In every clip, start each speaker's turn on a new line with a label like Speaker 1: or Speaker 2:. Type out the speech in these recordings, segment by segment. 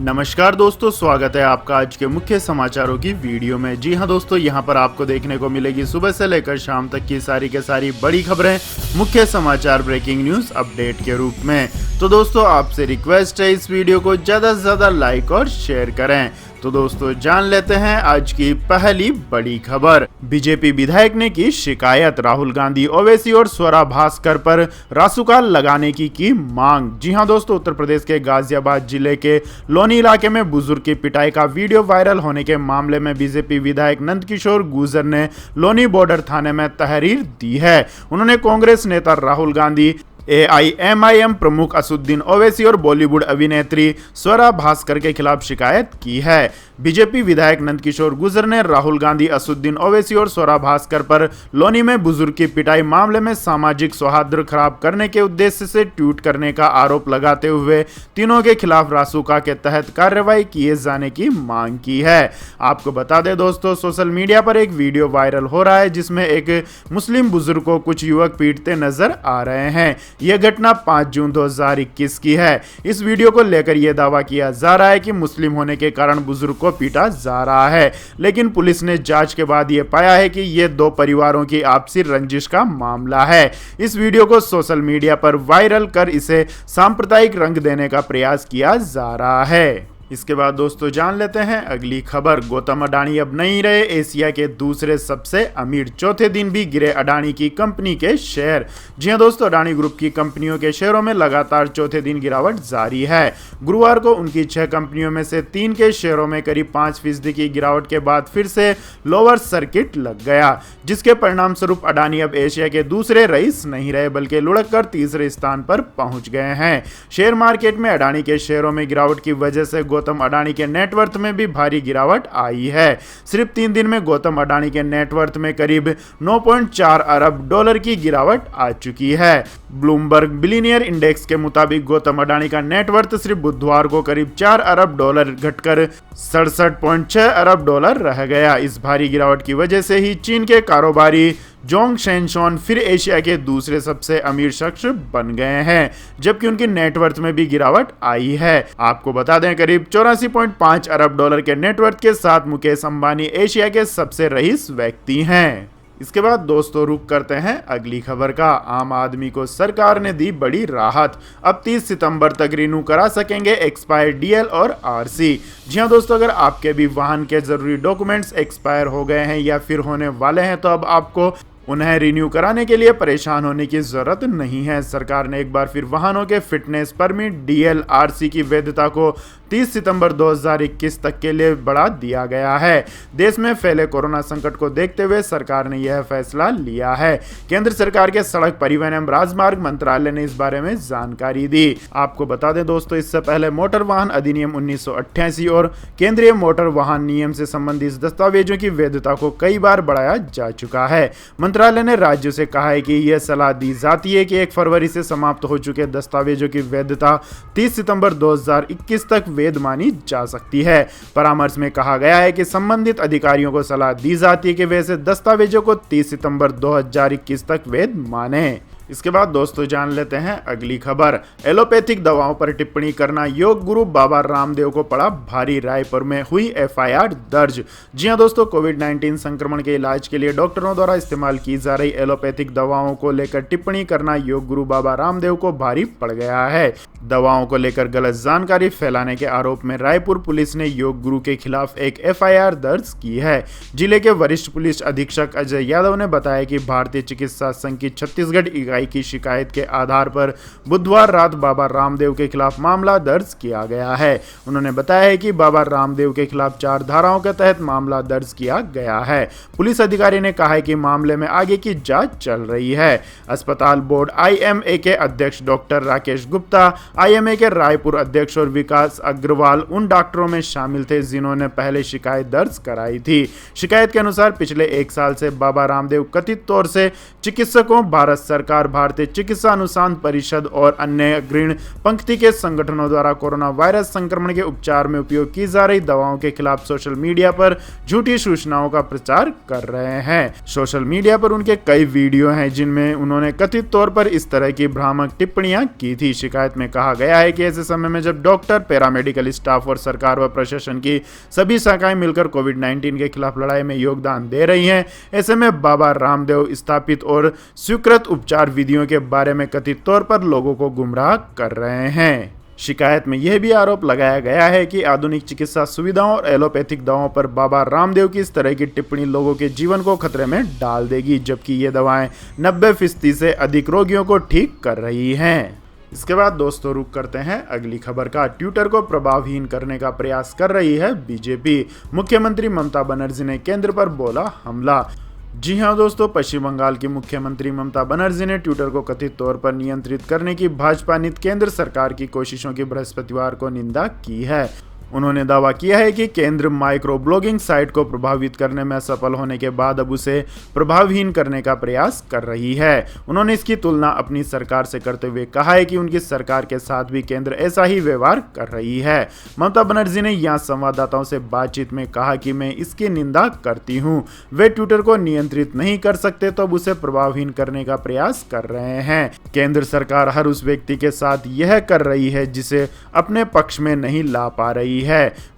Speaker 1: नमस्कार दोस्तों, स्वागत है आपका आज के मुख्य समाचारों की वीडियो में। जी हां दोस्तों, यहां पर आपको देखने को मिलेगी सुबह से लेकर शाम तक की सारी के सारी बड़ी खबरें मुख्य समाचार ब्रेकिंग न्यूज अपडेट के रूप में। तो दोस्तों, आपसे रिक्वेस्ट है इस वीडियो को ज़्यादा से ज़्यादा लाइक और शेयर करें। तो दोस्तों, जान लेते हैं आज की पहली बड़ी खबर। बीजेपी विधायक ने की शिकायत, राहुल गांधी, ओवैसी और स्वरा भास्कर पर रासुका लगाने की मांग। जी हां दोस्तों, उत्तर प्रदेश के गाजियाबाद जिले के लोनी इलाके में बुजुर्ग की पिटाई का वीडियो वायरल होने के मामले में बीजेपी विधायक नंदकिशोर गुर्जर ने लोनी बॉर्डर थाने में तहरीर दी है। उन्होंने कांग्रेस नेता राहुल गांधी, AIMIM प्रमुख असदुद्दीन ओवैसी और बॉलीवुड अभिनेत्री स्वरा भास्कर के खिलाफ शिकायत की है। बीजेपी विधायक नंदकिशोर गुर्जर ने राहुल गांधी, असदुद्दीन ओवैसी और स्वरा भास्कर पर लोनी में बुजुर्ग की पिटाई मामले में सामाजिक सौहार्द खराब करने के उद्देश्य से ट्वीट करने का आरोप लगाते हुए तीनों के खिलाफ रासुका के तहत कार्रवाई किए जाने की मांग की है। आपको बता दें दोस्तों, सोशल मीडिया पर एक वीडियो वायरल हो रहा है जिसमें एक मुस्लिम बुजुर्ग को कुछ युवक पीटते नजर आ रहे हैं। यह घटना 5 जून 2021 की है। इस वीडियो को लेकर यह दावा किया जा रहा है कि मुस्लिम होने के कारण बुजुर्ग को पीटा जा रहा है, लेकिन पुलिस ने जांच के बाद यह पाया है कि यह 2 परिवारों की आपसी रंजिश का मामला है। इस वीडियो को सोशल मीडिया पर वायरल कर इसे सांप्रदायिक रंग देने का प्रयास किया जा रहा है। इसके बाद दोस्तों, जान लेते हैं अगली खबर। गौतम अडानी अब नहीं रहे एशिया के दूसरे सबसे अमीर, चौथे दिन भी गिरे अडानी की कंपनी के शेयर। जी हां दोस्तों, अडानी ग्रुप की कंपनियों के शेयरों में लगातार चौथे दिन गिरावट जारी है। गुरुवार को उनकी 6 कंपनियों में से 3 के शेयरों में करीब 5% की गिरावट के बाद फिर से लोअर सर्किट लग गया, जिसके परिणाम स्वरूप अडानी अब एशिया के दूसरे रईस नहीं रहे बल्कि लुढ़क कर तीसरे स्थान पर पहुंच गए हैं। शेयर मार्केट में अडानी के शेयरों में गिरावट की वजह से गौतम अडानी के नेटवर्थ में भी भारी गिरावट आई है। सिर्फ 3 दिन में गौतम अडानी के नेटवर्थ में करीब 9.4 अरब डॉलर की गिरावट आ चुकी है। ब्लूमबर्ग बिलियनियर इंडेक्स के मुताबिक गौतम अडानी का नेटवर्थ सिर्फ बुधवार को करीब 4 अरब डॉलर घटकर 67.6 अरब डॉलर रह गया। इस भारी गिरावट की वजह से ही चीन के कारोबारी जोंग शेनशॉन फिर एशिया के दूसरे सबसे अमीर शख्स बन गए हैं, जबकि उनकी नेटवर्थ में भी गिरावट आई है। आपको बता दें, करीब 84.5 अरब डॉलर के नेटवर्थ के साथ मुकेश अंबानी एशिया के सबसे रईस व्यक्ति हैं। इसके बाद दोस्तों, रुक करते हैं अगली खबर का। आम आदमी को सरकार ने दी बड़ी राहत, अब 30 सितंबर तक रिन्यू करा सकेंगे एक्सपायर DL और RC। जी हां दोस्तों, अगर आपके भी वाहन के जरूरी डॉक्यूमेंट्स एक्सपायर हो गए हैं या फिर होने वाले हैं तो अब आपको उन्हें रिन्यू कराने के लिए परेशान होने की जरूरत नहीं है। सरकार ने एक बार फिर वाहनों के फिटनेस परमिट DL RC की वैधता को 30 सितंबर 2021 तक के लिए बढ़ा दिया गया है। देश में फैले कोरोना संकट को देखते हुए सरकार ने यह फैसला लिया है। केंद्र सरकार के सड़क परिवहन एवं राजमार्ग मंत्रालय ने इस बारे में जानकारी दी। आपको बता दें दोस्तों, इससे पहले मोटर वाहन अधिनियम 1988 और केंद्रीय मोटर वाहन नियम से संबंधित दस्तावेजों की वैधता को कई बार बढ़ाया जा चुका है। मंत्रालय ने राज्यों से कहा है कि यह सलाह दी जाती है कि 1 फरवरी से समाप्त हो चुके दस्तावेजों की वैधता 30 सितंबर 2021 तक वैध मानी जा सकती है। परामर्श में कहा गया है कि संबंधित अधिकारियों को सलाह दी जाती है कि वे ऐसे दस्तावेजों को 30 सितंबर 2021 तक वैध माने। इसके बाद दोस्तों, जान लेते हैं अगली खबर। एलोपैथिक दवाओं पर टिप्पणी करना योग गुरु बाबा रामदेव को पड़ा भारी, रायपुर में हुई FIR दर्ज। जी हां दोस्तों, कोविड-19 संक्रमण के इलाज के लिए डॉक्टरों द्वारा इस्तेमाल की जा रही एलोपैथिक दवाओं को लेकर टिप्पणी करना योग गुरु बाबा रामदेव को भारी पड़ गया है। दवाओं को लेकर गलत जानकारी फैलाने के आरोप में रायपुर पुलिस ने योग गुरु के खिलाफ एक FIR दर्ज की है। जिले के वरिष्ठ पुलिस अधीक्षक अजय यादव ने बताया कि भारतीय चिकित्सा संघ की छत्तीसगढ़ इकाई की शिकायत के आधार पर बुधवार रात बाबा रामदेव के खिलाफ मामला दर्ज किया गया है। उन्होंने बताया है कि बाबा रामदेव के खिलाफ 4 धाराओं के तहत मामला दर्ज किया गया है। पुलिस अधिकारी ने कहा है कि मामले में आगे की जांच चल रही है। अस्पताल बोर्ड IMA के अध्यक्ष डॉक्टर राकेश गुप्ता, IMA के रायपुर अध्यक्ष और विकास अग्रवाल उन डॉक्टरों में शामिल थे जिन्होंने पहले शिकायत दर्ज कराई थी। शिकायत के अनुसार पिछले 1 साल से बाबा रामदेव कथित तौर से चिकित्सकों, भारत सरकार, भारतीय चिकित्सा अनुसंधान परिषद और अन्य अग्रणी पंक्ति के संगठनों द्वारा कोरोना वायरस संक्रमण के उपचार में उपयोग की जा रही दवाओं के खिलाफ सोशल मीडिया पर झूठी सूचनाओं का प्रचार कर रहे हैं। सोशल मीडिया पर उनके कई वीडियो हैं जिनमें उन्होंने कथित तौर पर इस तरह की भ्रामक टिप्पणियां की थी। शिकायत में कहा गया है कि ऐसे समय में जब डॉक्टर, पैरामेडिकल स्टाफ और सरकार व प्रशासन की सभी शाखाएं मिलकर कोविड-19 के खिलाफ लड़ाई में योगदान दे रही हैं, ऐसे में बाबा रामदेव स्थापित और स्वीकृत उपचार विधियों के बारे में कथित तौर पर लोगों को गुमराह कर रहे हैं। शिकायत में यह भी आरोप लगाया गया है कि आधुनिक चिकित्सा सुविधाओं और एलोपैथिक दवाओं पर बाबा रामदेव की इस तरह की टिप्पणी लोगों के जीवन को खतरे में डाल देगी, जबकि ये दवाएं 90% से अधिक रोगियों को ठीक कर रही हैं। इसके बाद दोस्तों रुक करते हैं अगली खबर का। ट्विटर को प्रभावहीन करने का प्रयास कर रही है बीजेपी। मुख्यमंत्री ममता बनर्जी ने केंद्र पर बोला हमला। जी हां दोस्तों, पश्चिम बंगाल की मुख्यमंत्री ममता बनर्जी ने ट्विटर को कथित तौर पर नियंत्रित करने की भाजपा नीत केंद्र सरकार की कोशिशों की बृहस्पतिवार को निंदा की है। उन्होंने दावा किया है कि केंद्र माइक्रो ब्लॉगिंग साइट को प्रभावित करने में असफल होने के बाद अब उसे प्रभावहीन करने का प्रयास कर रही है। उन्होंने इसकी तुलना अपनी सरकार से करते हुए कहा है कि उनकी सरकार के साथ भी केंद्र ऐसा ही व्यवहार कर रही है। ममता बनर्जी ने यहां संवाददाताओं से बातचीत में कहा कि मैं इसकी निंदा करती हूं। वे ट्विटर को नियंत्रित नहीं कर सकते तो अब उसे प्रभावहीन करने का प्रयास कर रहे हैं। केंद्र सरकार हर उस व्यक्ति के साथ यह कर रही है जिसे अपने पक्ष में नहीं ला पा रही है।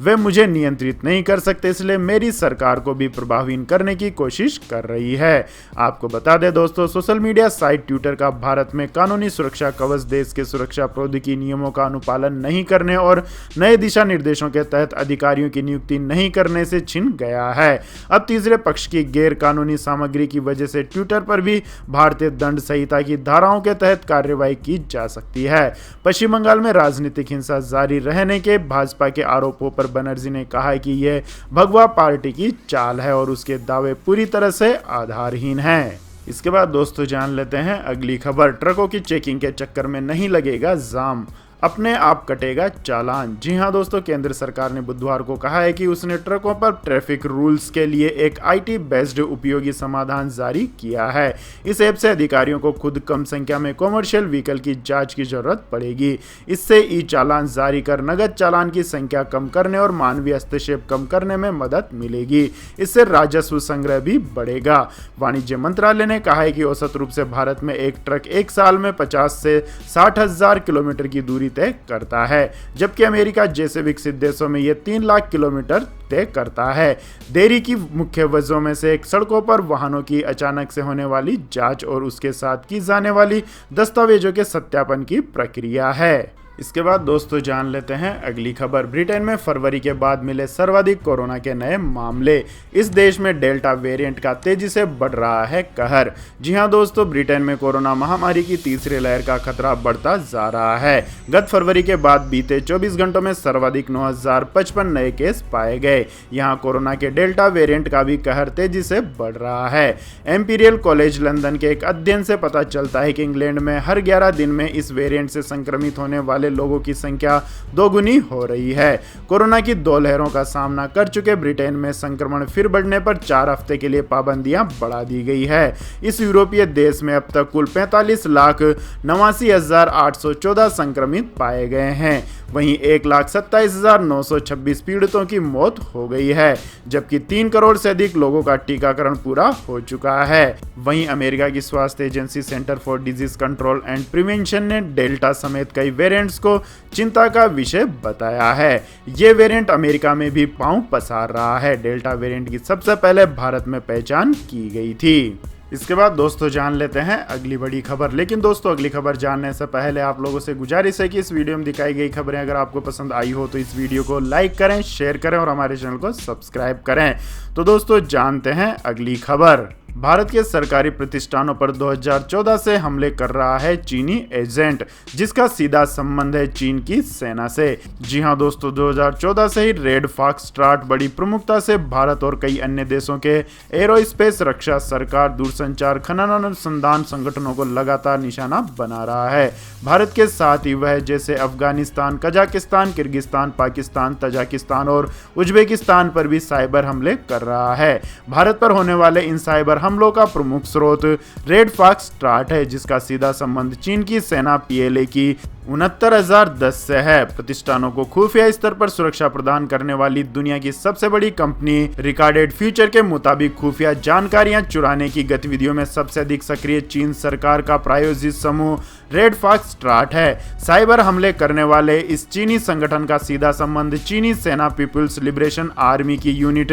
Speaker 1: वे मुझे नियंत्रित नहीं कर सकते, इसलिए मेरी सरकार को भी प्रभावहीन करने की कोशिश कर रही है। आपको बता दें दोस्तों, सोशल मीडिया साइट ट्विटर का भारत में कानूनी सुरक्षा कवच देश के सुरक्षा प्रौद्योगिकी नियमों का अनुपालन नहीं करने और नए दिशा निर्देशों के तहत अधिकारियों की नियुक्ति नहीं करने से छिन गया है। अब तीसरे पक्ष की गैर कानूनी सामग्री की वजह से ट्विटर पर भी भारतीय दंड संहिता की धाराओं के तहत कार्रवाई की जा सकती है। पश्चिम बंगाल में राजनीतिक हिंसा जारी रहने के भाजपा के आरोपों पर बनर्जी ने कहा है कि यह भगवा पार्टी की चाल है और उसके दावे पूरी तरह से आधारहीन हैं। इसके बाद दोस्तों जान लेते हैं अगली खबर। ट्रकों की चेकिंग के चक्कर में नहीं लगेगा जाम, अपने आप कटेगा चालान। जी हां दोस्तों, केंद्र सरकार ने बुधवार को कहा है कि उसने ट्रकों पर ट्रैफिक रूल्स के लिए एक IT बेस्ड उपयोगी समाधान जारी किया है। इस ऐप से अधिकारियों को खुद कम संख्या में कॉमर्शियल व्हीकल की जांच की जरूरत पड़ेगी। इससे ई चालान जारी कर नगद चालान की संख्या कम करने और मानवीय हस्तक्षेप कम करने में मदद मिलेगी। इससे राजस्व संग्रह भी बढ़ेगा। वाणिज्य मंत्रालय ने कहा है कि औसत रूप से भारत में एक ट्रक एक साल में 50 से 60 हजार किलोमीटर की दूरी तय करता है, जबकि अमेरिका जैसे विकसित देशों में यह 3 लाख किलोमीटर तय करता है। देरी की मुख्य वजहों में से एक सड़कों पर वाहनों की अचानक से होने वाली जांच और उसके साथ की जाने वाली दस्तावेजों के सत्यापन की प्रक्रिया है। इसके बाद दोस्तों जान लेते हैं अगली खबर। ब्रिटेन में फरवरी के बाद मिले सर्वाधिक कोरोना के नए मामले। इस देश में डेल्टा वेरिएंट का तेजी से बढ़ रहा है कहर। जी हां दोस्तों, ब्रिटेन में कोरोना महामारी की तीसरी लहर का खतरा बढ़ता जा रहा है। गत फरवरी के बाद बीते 24 घंटों में सर्वाधिक 9055 नए केस पाए गए। यहां कोरोना के डेल्टा वेरिएंट का भी कहर तेजी से बढ़ रहा है। एम्पीरियल कॉलेज लंदन के एक अध्ययन से पता चलता है कि इंग्लैंड में हर 11 दिन में इस वेरिएंट से संक्रमित होने वाले लोगों की संख्या दोगुनी हो रही है। कोरोना की 2 लहरों का सामना कर चुके ब्रिटेन में संक्रमण फिर बढ़ने पर 4 हफ्ते के लिए पाबंदियां बढ़ा दी गई है। इस यूरोपीय देश में अब तक कुल 45,89,814 संक्रमित पाए गए हैं। वहीं 1,27,926 पीड़ितों की मौत हो गई है, जबकि 3 करोड़ से अधिक लोगों का टीकाकरण पूरा हो चुका है। वहीं अमेरिका की स्वास्थ्य agency centre for disease control and prevention ने डेल्टा समेत कई वेरिएंट्स को चिंता का विषय बताया है। ये वेरिएंट अमेरिका में भी पांव पसार रहा है। डेल्टा वेरिएंट की सबसे पहले भारत में पहचान की गई थी। इसके बाद दोस्तों जान लेते हैं अगली बड़ी खबर। लेकिन दोस्तों अगली खबर जानने से पहले आप लोगों से गुजारिश है कि इस वीडियो में दिखाई गई खबरें अगर आपको पसंद आई हो तो इस वीडियो को लाइक करें, शेयर करें और हमारे चैनल को सब्सक्राइब करें। तो दोस्तों जानते हैं अगली खबर। भारत के सरकारी प्रतिष्ठानों पर 2014 से हमले कर रहा है चीनी एजेंट, जिसका सीधा संबंध है चीन की सेना से। जी हां दोस्तों, 2014 से ही रेड फॉक्सट्रॉट बड़ी प्रमुखता से भारत और कई अन्य देशों के एरोस्पेस, रक्षा, सरकार, दूरसंचार, खनन अनुसंधान संगठनों को लगातार निशाना बना रहा है। भारत के साथ ही वह जैसे Afghanistan, Kazakhstan, Kyrgyzstan, Pakistan, Tajikistan और उज्बेकिस्तान पर भी साइबर हमले कर रहा है। भारत पर होने वाले इन साइबर हमलों का प्रमुख स्रोत रेड फॉक्स स्टार्ट है, जिसका सीधा संबंध चीन की सेना PLA की 69,010 से है। प्रतिष्ठानों को खुफिया स्तर पर सुरक्षा प्रदान करने वाली दुनिया की सबसे बड़ी कंपनी रिकॉर्डेड फ्यूचर के मुताबिक खुफिया जानकारियां चुराने की गतिविधियों में सबसे अधिक सक्रिय चीन सरकार का प्रायोजित समूह रेड फॉक्स स्टार्ट है। साइबर हमले करने वाले इस चीनी संगठन का सीधा संबंध चीनी सेना पीपुल्स लिबरेशन आर्मी की यूनिट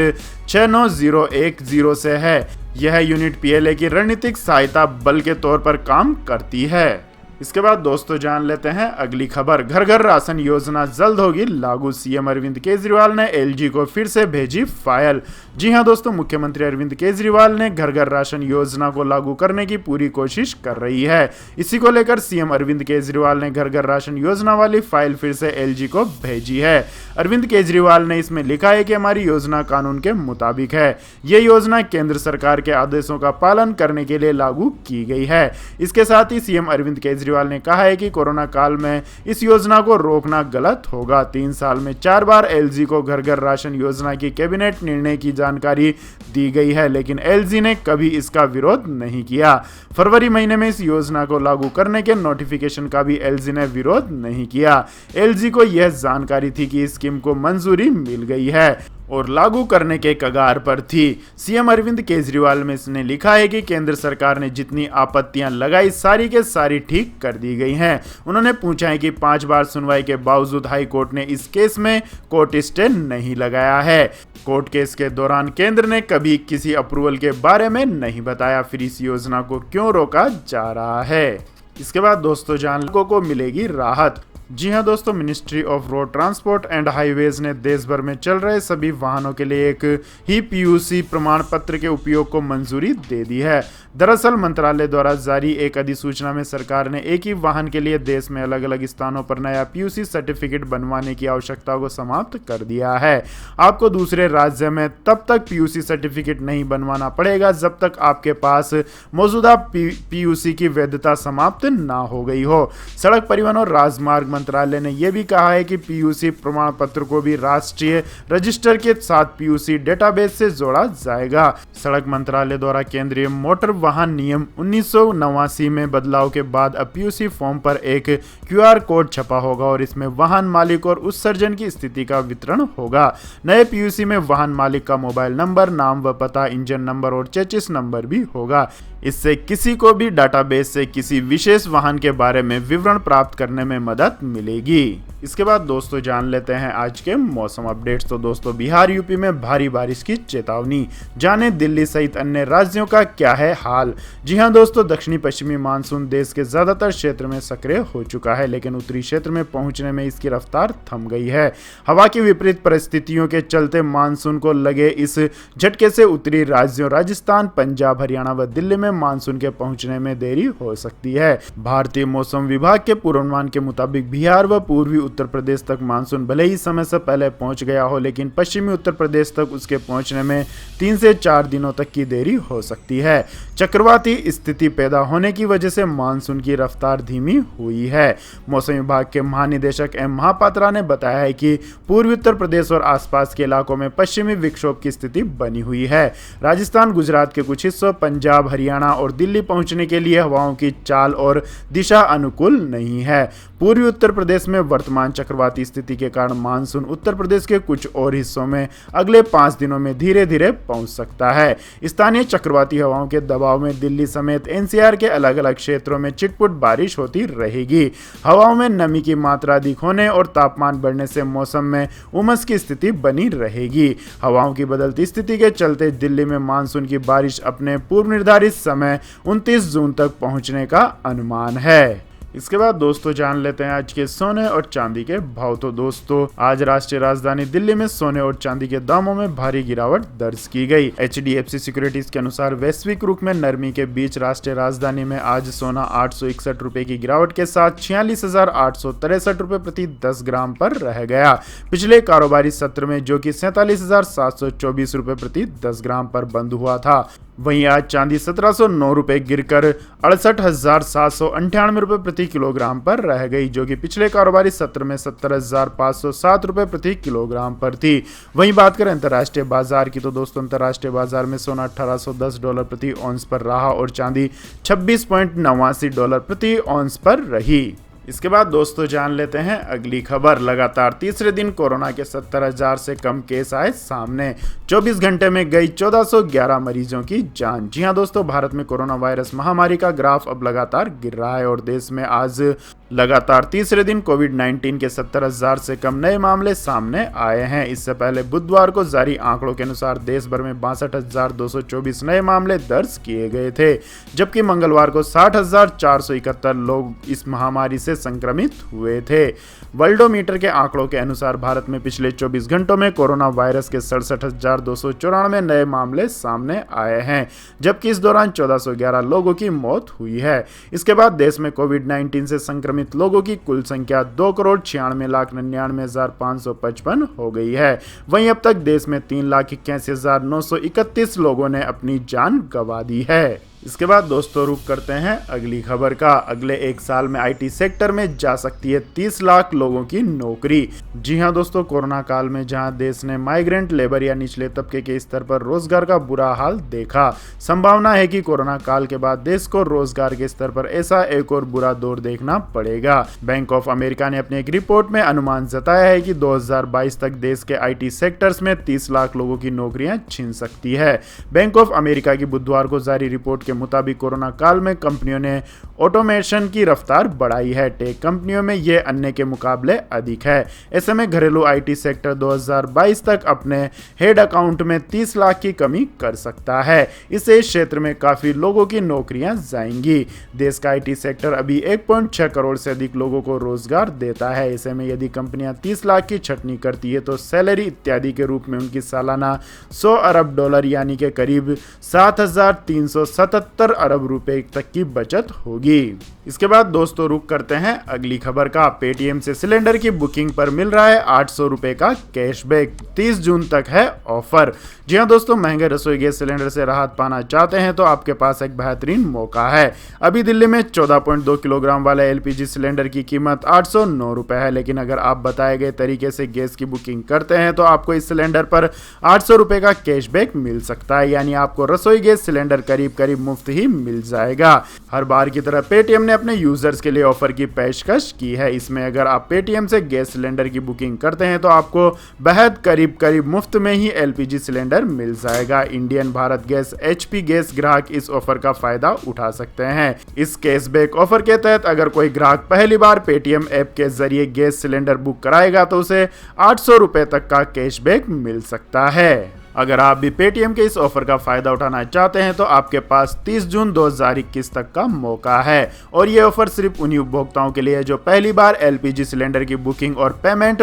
Speaker 1: 69010 से है। यह यूनिट PLA की रणनीतिक सहायता बल के तौर पर काम करती है। इसके बाद दोस्तों जान लेते हैं अगली खबर। घर घर राशन योजना जल्द होगी लागू, CM अरविंद केजरीवाल ने LG को फिर से भेजी फाइल। जी हां दोस्तों, मुख्यमंत्री अरविंद केजरीवाल ने घर घर राशन योजना को लागू करने की पूरी कोशिश कर रही है। इसी को लेकर CM अरविंद केजरीवाल ने घर घर राशन योजना वाली फाइल फिर से LG को भेजी है। अरविंद केजरीवाल ने इसमें लिखा है कि हमारी योजना कानून के मुताबिक है। ये योजना केंद्र सरकार के आदेशों का पालन करने के लिए लागू की गई है। इसके साथ ही CM अरविंद केजरीवाल ने कहा है कि कोरोना काल में इस योजना को रोकना गलत होगा। 3 साल में 4 बार LG को घर घर राशन योजना की कैबिनेट निर्णय की जानकारी दी गई है, लेकिन LG ने कभी इसका विरोध नहीं किया। फरवरी महीने में इस योजना को लागू करने के नोटिफिकेशन का भी LG ने विरोध नहीं किया। LG को यह जानकारी थी कि स्कीम को मंजूरी मिल गई है और लागू करने के कगार पर थी। CM अरविंद केजरीवाल में इसने लिखा है कि केंद्र सरकार ने जितनी आपत्तियां लगाई सारी के सारी ठीक कर दी गई हैं। उन्होंने पूछा है कि 5 बार सुनवाई के बावजूद हाई कोर्ट ने इस केस में कोर्ट स्टे नहीं लगाया है। कोर्ट केस के दौरान केंद्र ने कभी किसी अप्रूवल के बारे में नहीं बताया, फिर इस योजना को क्यों रोका जा रहा है। इसके बाद दोस्तों जान लोगों को मिलेगी राहत। जी हां दोस्तों, ministry of road transport and highways ने देश भर में चल रहे सभी वाहनों के लिए एक ही PUC प्रमाण पत्र के उपयोग को मंजूरी दे दी है। दरअसल मंत्रालय द्वारा जारी एक अधिसूचना में सरकार ने एक ही वाहन के लिए देश में अलग अलग स्थानों पर नया PUC सर्टिफिकेट बनवाने की आवश्यकता को समाप्त कर दिया है। आपको दूसरे राज्य में तब तक PUC सर्टिफिकेट नहीं बनवाना पड़ेगा जब तक आपके पास मौजूदा PUC की वैधता समाप्त ना हो गई हो। सड़क परिवहन और राजमार्ग मंत्रालय ने यह भी कहा है कि PUC प्रमाण पत्र को भी राष्ट्रीय रजिस्टर के साथ PUC डेटाबेस से जोड़ा जाएगा। सड़क मंत्रालय द्वारा केंद्रीय मोटर वाहन नियम 1989 में बदलाव के बाद अब PUC फॉर्म पर एक QR कोड छपा होगा और इसमें वाहन मालिक और उत्सर्जन की स्थिति का वितरण होगा। नए PUC में वाहन मालिक का मोबाइल नंबर, नाम व पता, इंजन नंबर और चेसिस नंबर भी होगा। इससे किसी को भी डाटाबेस से किसी विशेष वाहन के बारे में विवरण प्राप्त करने में मदद मिलेगी। इसके बाद दोस्तों जान लेते हैं आज के मौसम अपडेट्स। तो दोस्तों बिहार यूपी में भारी बारिश की चेतावनी, जाने दिल्ली सहित अन्य राज्यों का क्या है हाल। जी हां दोस्तों, दक्षिणी पश्चिमी मानसून देश के ज्यादातर क्षेत्र में सक्रिय हो चुका है, लेकिन उत्तरी क्षेत्र में पहुंचने में इसकी रफ्तार थम गई है। हवा की विपरीत परिस्थितियों के चलते मानसून को लगे इस झटके से उत्तरी राज्यों राजस्थान, पंजाब, हरियाणा व दिल्ली में मानसून के पहुंचने में देरी हो सकती है। भारतीय मौसम विभाग के पूर्वानुमान के मुताबिक बिहार व पूर्वी उत्तर प्रदेश तक मानसून भले ही समय से पहले पहुंच गया हो, लेकिन पश्चिमी उत्तर प्रदेश तक उसके पहुंचने में 3 से 4 दिनों तक की देरी हो सकती है। चक्रवाती स्थिति पैदा होने की वजह से मानसून की रफ्तार धीमी हुई है। मौसम विभाग के महानिदेशक M महापात्रा ने बताया है कि पूर्वी उत्तर प्रदेश और आसपास के इलाकों में पश्चिमी विक्षोभ की स्थिति बनी हुई है। राजस्थान, गुजरात के कुछ हिस्सों, पंजाब, हरियाणा और दिल्ली पहुंचने के लिए हवाओं की चाल और दिशा अनुकूल नहीं है। पूर्वी उत्तर प्रदेश में वर्तमान चक्रवाती स्थिति के कारण मानसून उत्तर प्रदेश के कुछ और हिस्सों में अगले 5 दिनों में धीरे धीरे पहुंच सकता है। स्थानीय चक्रवाती हवाओं के दबाव में दिल्ली समेत NCR के अलग अलग क्षेत्रों में छिटपुट बारिश होती रहेगी। हवाओं में नमी की मात्रा अधिक होने और तापमान बढ़ने से मौसम में उमस की स्थिति बनी रहेगी। हवाओं की बदलती स्थिति के चलते दिल्ली में मानसून की बारिश अपने पूर्व निर्धारित समय 29 जून तक पहुंचने का अनुमान है। इसके बाद दोस्तों जान लेते हैं आज के सोने और चांदी के भाव। तो दोस्तों आज राष्ट्रीय राजधानी दिल्ली में सोने और चांदी के दामों में भारी गिरावट दर्ज की गई। HDFC सिक्योरिटीज के अनुसार वैश्विक रुख में नरमी के बीच राष्ट्रीय राजधानी में आज सोना 861 रुपए की गिरावट के साथ 46,863 रुपए प्रति 10 ग्राम पर रह गया। पिछले कारोबारी सत्र में जो कि 47,724 रुपए प्रति 10 ग्राम पर बंद हुआ था। वहीं आज चांदी 1709 रुपये गिरकर 68,798 रुपये प्रति किलोग्राम पर रह गई, जो कि पिछले कारोबारी सत्र में 70,507 रुपये प्रति किलोग्राम पर थी। वहीं बात करें अंतर्राष्ट्रीय बाजार की तो दोस्तों अंतर्राष्ट्रीय बाजार में सोना $1810 प्रति ऑन्स पर रहा और चांदी $26.89 प्रति ऑन्स पर रही। इसके बाद दोस्तों जान लेते हैं अगली खबर। लगातार तीसरे दिन कोरोना के 70,000 से कम केस आए सामने, 24 घंटे में गई 1411 मरीजों की जान। जी हां दोस्तों, भारत में कोरोना वायरस महामारी का ग्राफ अब लगातार गिर रहा है और देश में आज लगातार तीसरे दिन कोविड-19 के 70,000 से कम नए मामले सामने आए हैं। इससे पहले बुधवार को जारी आंकड़ों के अनुसार देश भर में 62,224 नए मामले दर्ज किए गए थे, जबकि मंगलवार को 60,471 लोग इस महामारी से संक्रमित हुए थे। वर्ल्डोमीटर के आंकड़ों के अनुसार भारत में पिछले 24 घंटों में कोरोना वायरस के 67,294 नए मामले सामने आए हैं, जबकि इस दौरान 1411 लोगों की मौत हुई है। इसके बाद देश में कोविड-19 से संक्रमित लोगों की कुल संख्या 2,96,99,555 हो गई है। वहीं अब तक देश में 3,81,931 लोगों ने अपनी जान गंवा दी है। इसके बाद दोस्तों रुक करते हैं अगली खबर का। अगले एक साल में आईटी सेक्टर में जा सकती है 30 लाख लोगों की नौकरी। जी हां दोस्तों, कोरोना काल में जहां देश ने माइग्रेंट लेबर या निचले तबके के स्तर पर रोजगार का बुरा हाल देखा, संभावना है कि कोरोना काल के बाद देश को रोजगार के स्तर पर ऐसा एक और बुरा दौर देखना पड़ेगा। बैंक ऑफ अमेरिका ने अपनी एक रिपोर्ट में अनुमान जताया है कि 2022 तक देश के आईटी सेक्टर्स में 30 लाख लोगों की नौकरियां छिन सकती है। बैंक ऑफ अमेरिका की बुधवार को जारी रिपोर्ट के मुताबिक कोरोना काल में कंपनियों ने ऑटोमेशन की रफ्तार बढ़ाई है। टेक कंपनियों में यह अन्य के मुकाबले अधिक है। ऐसे में घरेलू आईटी सेक्टर 2022 तक अपने हेड अकाउंट में 30 लाख की कमी कर सकता है। इससे इस क्षेत्र में काफी लोगों की नौकरियां जाएंगी। देश का आईटी सेक्टर अभी 1.6 करोड़ से अधिक लोगों को रोजगार देता है। ऐसे में यदि कंपनियां 30 लाख की छटनी करती है तो सैलरी इत्यादि के रूप में उनकी सालाना $100 अरब यानी कि करीब 7,377 अरब रुपए तक की बचत होगी। इसके बाद दोस्तों रुक करते हैं अगली खबर का। पेटीएम से सिलेंडर की बुकिंग पर मिल रहा है 800 रुपए का कैशबैक, 30 जून तक है ऑफर। जी हां दोस्तों, महंगे रसोई गैस सिलेंडर से राहत पाना चाहते हैं तो आपके पास एक बेहतरीन मौका है। अभी दिल्ली में 14.2 किलोग्राम वाले एलपीजी सिलेंडर की कीमत 809 रुपए है, लेकिन अगर आप बताए गए तरीके से गैस की बुकिंग करते हैं तो आपको इस सिलेंडर पर 800 रुपए का कैशबैक मिल सकता है, यानी आपको रसोई गैस सिलेंडर करीब करीब मुफ्त ही मिल जाएगा। हर बार की तरह पेटीएम ने अपने यूजर्स के लिए ऑफर की पेशकश की है। इसमें अगर आप पेटीएम से गैस सिलेंडर की बुकिंग करते हैं तो आपको बेहद करीब करीब मुफ्त में ही एलपीजी सिलेंडर मिल जाएगा। Indian, Bharat gas, HP gas ग्राहक इस ऑफर का फायदा उठा सकते हैं। इस कैशबैक ऑफर के तहत अगर कोई ग्राहक पहली बार पेटीएम ऐप के जरिए गैस सिलेंडर बुक कराएगा तो उसे 800 रुपए तक का कैशबैक मिल सकता है। अगर आप भी पेटीएम के इस ऑफर का फायदा उठाना चाहते हैं तो आपके पास 30 जून 2021 तक का मौका है और ये ऑफर सिर्फ उन्हीं उपभोक्ताओं के लिए है जो पहली बार एलपीजी सिलेंडर की बुकिंग और पेमेंट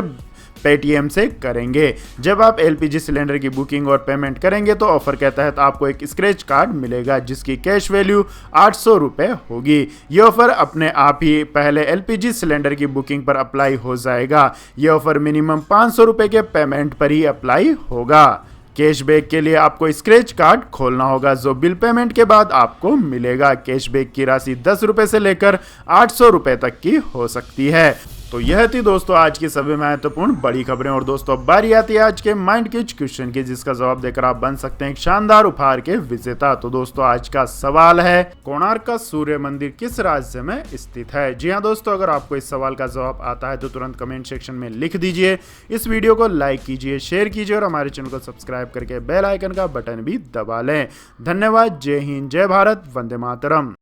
Speaker 1: पेटीएम से करेंगे। जब आप एलपीजी सिलेंडर की बुकिंग और पेमेंट करेंगे तो ऑफर के तहत आपको एक स्क्रैच कार्ड मिलेगा जिसकी कैश वैल्यू 800 रुपए होगी। ये ऑफर अपने आप ही पहले एलपीजी सिलेंडर की बुकिंग पर अप्लाई हो जाएगा। ये ऑफर मिनिमम 500 रुपए के पेमेंट पर ही अप्लाई होगा। कैशबैक के लिए आपको स्क्रैच कार्ड खोलना होगा जो बिल पेमेंट के बाद आपको मिलेगा। कैशबैक की राशि 10 रुपए से लेकर 800 रुपए तक की हो सकती है। तो यह थी दोस्तों आज की सभी महत्वपूर्ण बड़ी खबरें और दोस्तों अब बारी आती है आज के माइंड किच क्वेश्चन की, जिसका जवाब देकर आप बन सकते हैं एक शानदार उपहार के विजेता। तो दोस्तों आज का सवाल है, कोणार्क का सूर्य मंदिर किस राज्य में स्थित है? जी हाँ दोस्तों, अगर आपको इस सवाल का जवाब आता है तो तुरंत कमेंट सेक्शन में लिख दीजिए। इस वीडियो को लाइक कीजिए, शेयर कीजिए और हमारे चैनल को सब्सक्राइब करके बेल आइकन का बटन भी दबा लें। धन्यवाद। जय हिंद, जय भारत, वंदे मातरम।